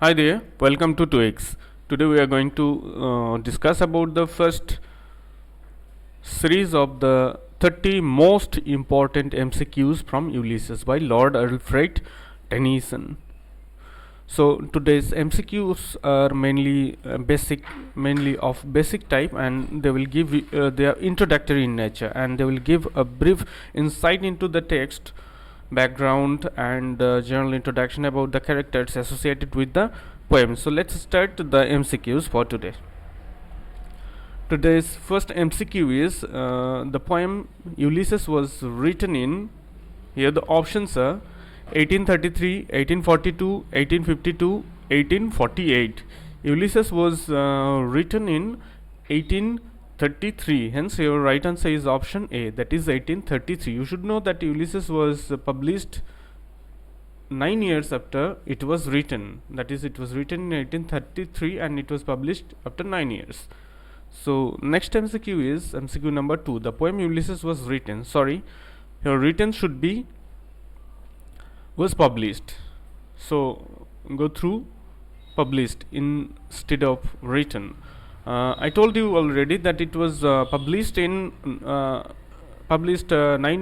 Hi there, welcome to 2x. Today we are going to discuss about the first series of the 30 most important MCQs from Ulysses by Lord Alfred Tennyson. So today's MCQs are mainly of basic type, and they will give they are introductory in nature, and they will give a brief insight into the text, background, and general introduction about the characters associated with the poem. So let's start the MCQs for today. Today's first MCQ is the poem Ulysses was written in. Here the options are 1833, 1842, 1852, 1848. Ulysses was written in 1833. Hence, your right answer is option A, that is 1833. You should know that Ulysses was published 9 years after it was written. That is, it was written in 1833 and it was published after 9 years. So next MCQ is MCQ number 2. The poem Ulysses was written. Sorry, your written should be was published. So go through published instead of written. I told you already that it was published 9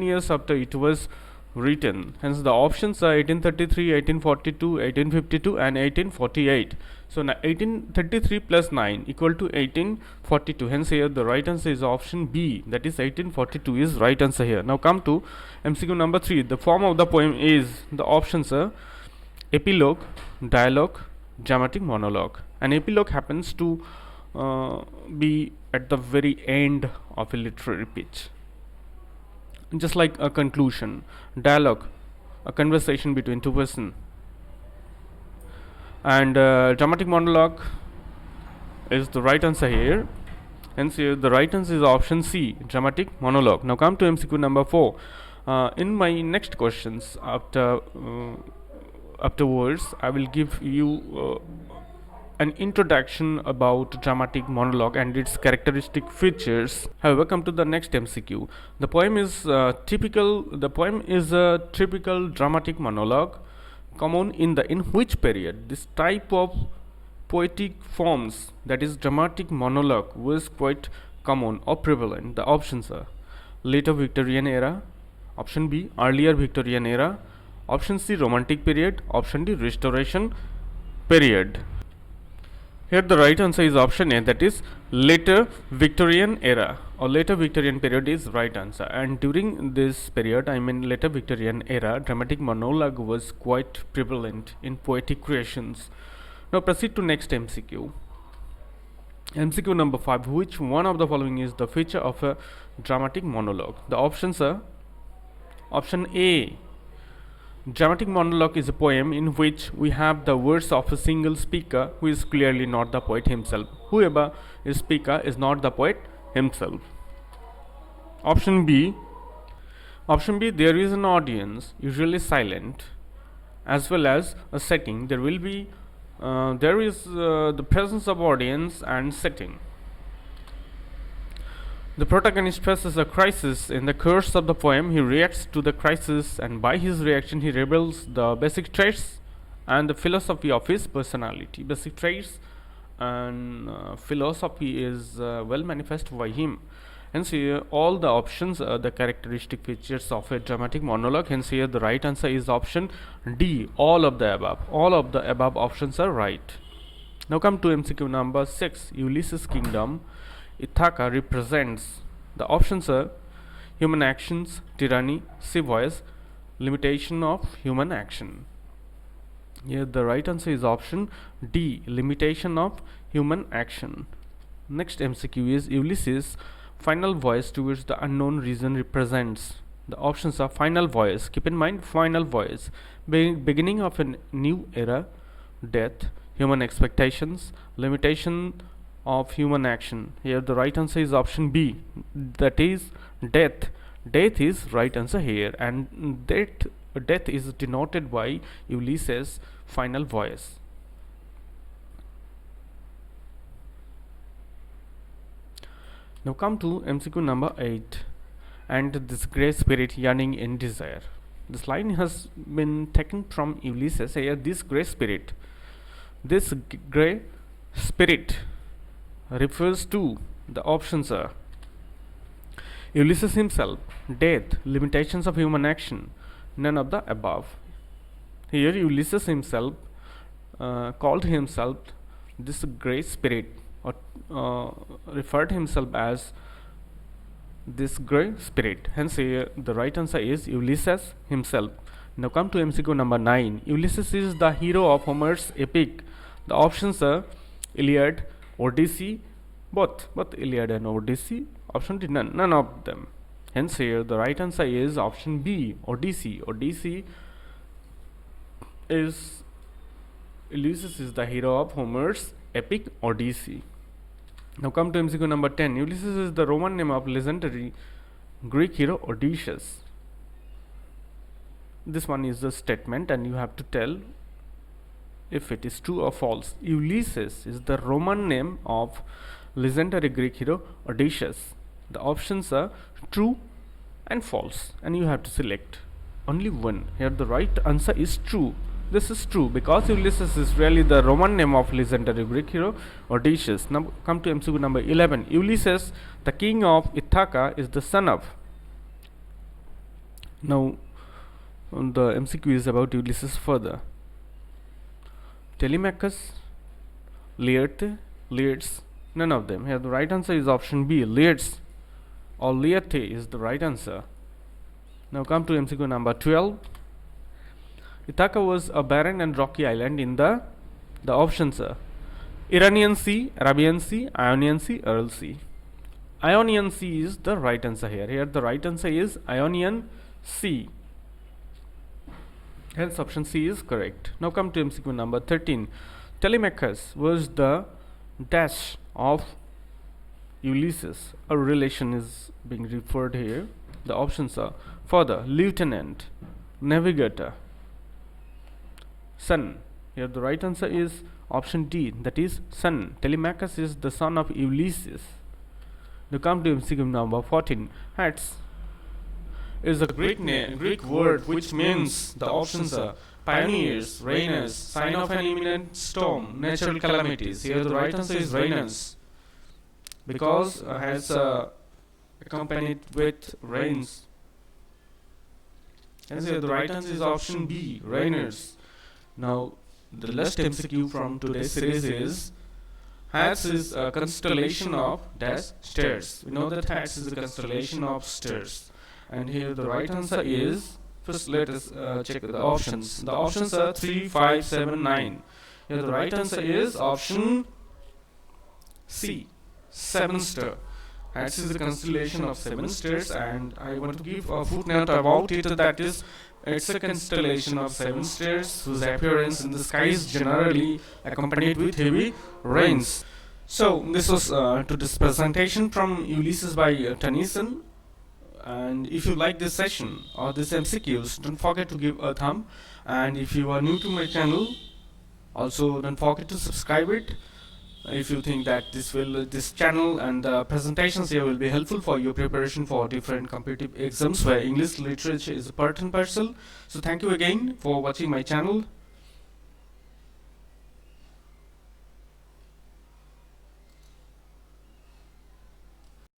years after it was written. Hence the options are 1833, 1842, 1852 and 1848. So now 1833 plus 9 equal to 1842. Hence here the right answer is option B, that is 1842 is right answer here. Now come to MCQ number 3. The form of the poem is, the options are epilogue, dialogue, dramatic monologue. An epilogue happens to be at the very end of a literary pitch, just like a conclusion. Dialogue, a conversation between two persons, and dramatic monologue is the right answer here. Hence here the right answer is option C, dramatic monologue. Now come to MCQ number 4. In my next questions afterwards I will give you an introduction about dramatic monologue and its characteristic features. However, come to the next MCQ. The poem is a typical dramatic monologue common in which period? This type of poetic forms, that is dramatic monologue, was quite common or prevalent. The options are later Victorian era, option B earlier Victorian era, option C Romantic period, option D Restoration period. Here the right answer is option A, that is later Victorian era or later Victorian period is right answer. And during this period, I mean later Victorian era, dramatic monologue was quite prevalent in poetic creations. Now proceed to next MCQ. MCQ number 5. Which one of the following is the feature of a dramatic monologue? The options are option A, dramatic monologue is a poem in which we have the words of a single speaker who is clearly not the poet himself. Whoever is speaker is not the poet himself. Option B, there is an audience, usually silent, as well as a setting. There is the presence of audience and setting. The protagonist faces a crisis in the course of the poem. He reacts to the crisis, and by his reaction he reveals the basic traits and the philosophy of his personality. Basic traits and philosophy is well manifested by him. Hence here all the options are the characteristic features of a dramatic monologue. Hence here the right answer is option D, all of the above. All of the above options are right. Now come to MCQ number 6. Ulysses' kingdom, Ithaca, represents. The options are human actions, tyranny, sea voice, limitation of human action. Here the right answer is option D, limitation of human action. Next MCQ is Ulysses' final voice towards the unknown region represents. The options are final voice. Keep in mind, final voice, beginning of a new era, death, human expectations, limitation of human action. Here the right answer is option B, that is death. Death is right answer here, and death is denoted by Ulysses' final voice. Now come to MCQ number 8. And this grey spirit yearning in desire. This line has been taken from Ulysses. Here this grey spirit This grey spirit refers to, the options are Ulysses himself, death, limitations of human action, none of the above. Here Ulysses himself called himself this grey spirit, or referred himself as this grey spirit. Hence here the right answer is Ulysses himself. Now come to MCQ number 9. Ulysses is the hero of Homer's epic. The options are Iliad, Odyssey, both Iliad and Odyssey. Option D, none of them. Hence here the right answer is option B, Odyssey. Odyssey is, Ulysses is the hero of Homer's epic Odyssey. Now come to MCQ number 10. Ulysses is the Roman name of legendary Greek hero Odysseus. This one is the statement and you have to tell if it is true or false. Ulysses is the Roman name of legendary Greek hero Odysseus. The options are true and false, and you have to select only one. Here the right answer is true. This is true because Ulysses is really the Roman name of legendary Greek hero Odysseus. Now come to MCQ number 11. Ulysses, the king of Ithaca, is the son of. Now the MCQ is about Ulysses further. Telemachus, Laertes, Laertes, none of them. Here the right answer is option B, Laertes or Laertes is the right answer. Now come to MCQ number 12. Ithaca was a barren and rocky island in the options are Iranian Sea, Arabian Sea, Ionian Sea, Aral Sea. Ionian Sea is the right answer here. Here the right answer is Ionian Sea. Hence option C is correct. Now come to MCQ number 13. Telemachus was the dash of Ulysses. A relation is being referred here. The options are further lieutenant, navigator, son. Here the right answer is option D, that is son. Telemachus is the son of Ulysses. Now come to MCQ number 14. Hats is a Greek word which means, the options are pioneers, reigners, sign of an imminent storm, natural calamities. Here the right answer is reigners, because has accompanied with rains. And so the right answer is option B, reigners. Now the last MCQ from today's series is Hats is a constellation of dash stars. We know that Hats is a constellation of stars. And here the right answer is, first let us check the options. The options are 3, 5, 7, 9. Here the right answer is option C, 7 star. Hats is a constellation of 7 stars, and I want to give a footnote about it, that is, it's a constellation of 7 stars whose appearance in the sky is generally accompanied with heavy rains. So this was to this presentation from Ulysses by Tennyson. And if you like this session or this MCQs, don't forget to give a thumb. And if you are new to my channel, also don't forget to subscribe it. If you think that this channel and the presentations here will be helpful for your preparation for different competitive exams where English literature is a part and parcel. So thank you again for watching my channel.